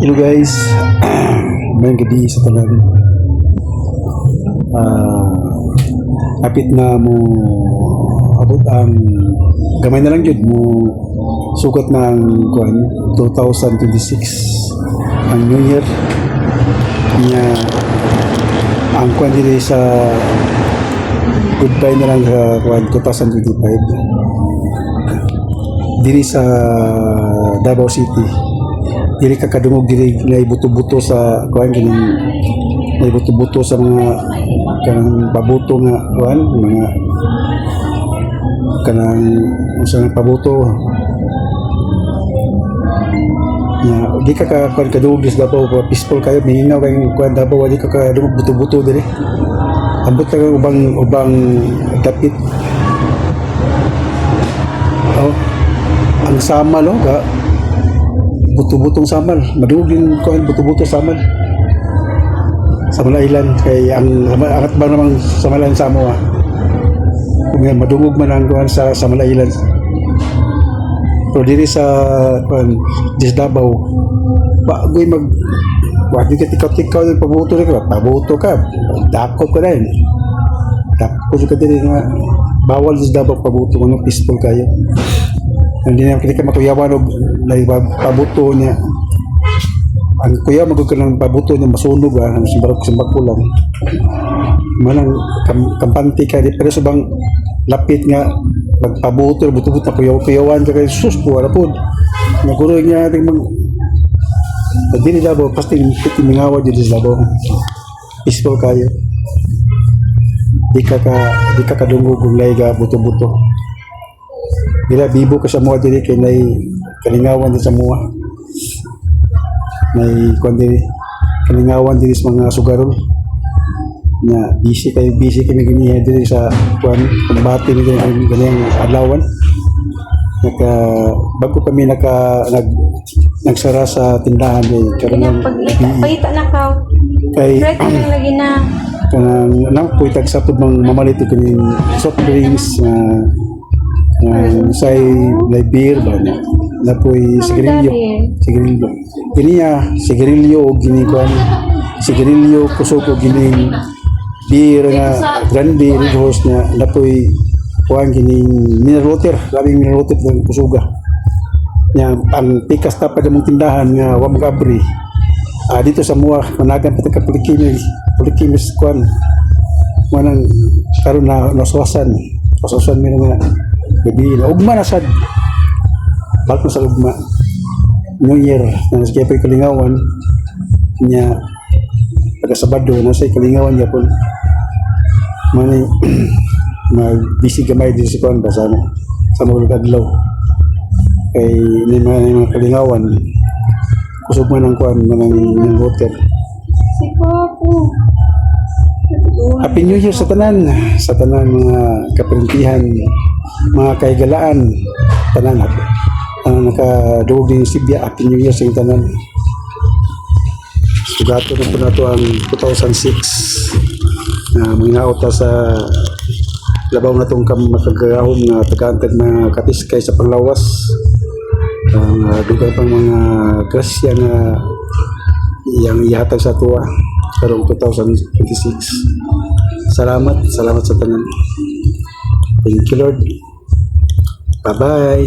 Hello guys, may gabi sa tanan. Kapit na mo abot ang gamay na lang jud mo sukat ng kuan 2026 ang New Year niya ang kuan diri sa goodbye na lang sa kuan 2025 diri sa Davao City. Dili ka kadungog dili na ibuto-buto sa kuan kining na ibuto-buto sa mga kanang pabuto nga kuan mga kanang usa nga pabuto ya di ka kuan kadungog sa Davao peaceful kayo mingaw kay kuan Davao di ka kadungog buto-buto dili ambot ka ubang dapit ang sama no ka buto-butong samal madugog din ko ang buto-buto samal Samal Island kay ang angat ba namang Samal Island Samoa kung yan madugog man ang kuhan sa Samal Island pero diri sa kuhan dis Davao bagoy mag wadi ka tikaw-tikaw yung pabuto ka pabuto ka dakot ka rin dakot ka diri nga bawal dis Davao pabuto ano peaceful kayo hindi na kita matuyawan og pabuto niya ang kuya magugol ng pabuto niya masunog ang simbak ko lang manang kampante ka di pero subang lapit nga magpabuto buto-buto kuyawan ka kay sus po ara pod maguro niya ating mag dili Davao pasti mingawa di Davao peaceful kayo di ka kadungog og layga buto-buto bila bibo ka sa mga diri kay nay kalingawan din sa mga nay kundi kalingawan din sa mga sugarol na busy kami ganiya diri sa kuan pambati ni ganyan adlawan bago kami nagsara sa tindahan karon pagita na ka kay lagi na kanang puitag sa pud mang mamalito kini soft drinks say beer ba na po'y sigarilyo sigarilyo o gini kuan sigarilyo kusog o gining beer nga grande red horse na po'y kuan gining mineral water labing mineral water ng kusuga nya ang pikas tapad mong tindahan nga wa magabri dito sa mua managan pati ka pulikimis kuan manang karon na naswasan mi nga gabi na ugma na sad bak na sa ugma New Year na sa kaya kalingawan niya pagka Sabado na sa kalingawan niya po mani mag-busy gamay din si Kuan ba sa mga adlaw kay ni mga kalingawan kusog man ang Kuan ng water si Papo Happy New Year sa tanan mga kaprintihan mga kaigalaan tanan nakadugog din Sibya. Happy New Year sa tanan sugato na po na ito ang 2006 na mga ta sa labaw na itong makagahom na tagantag na kapiskay sa panglawas ang dugay pang mga grasya na iyang ihatag sa tuwa karong 2026 salamat sa tanan. Thank you Lord. Bye-bye.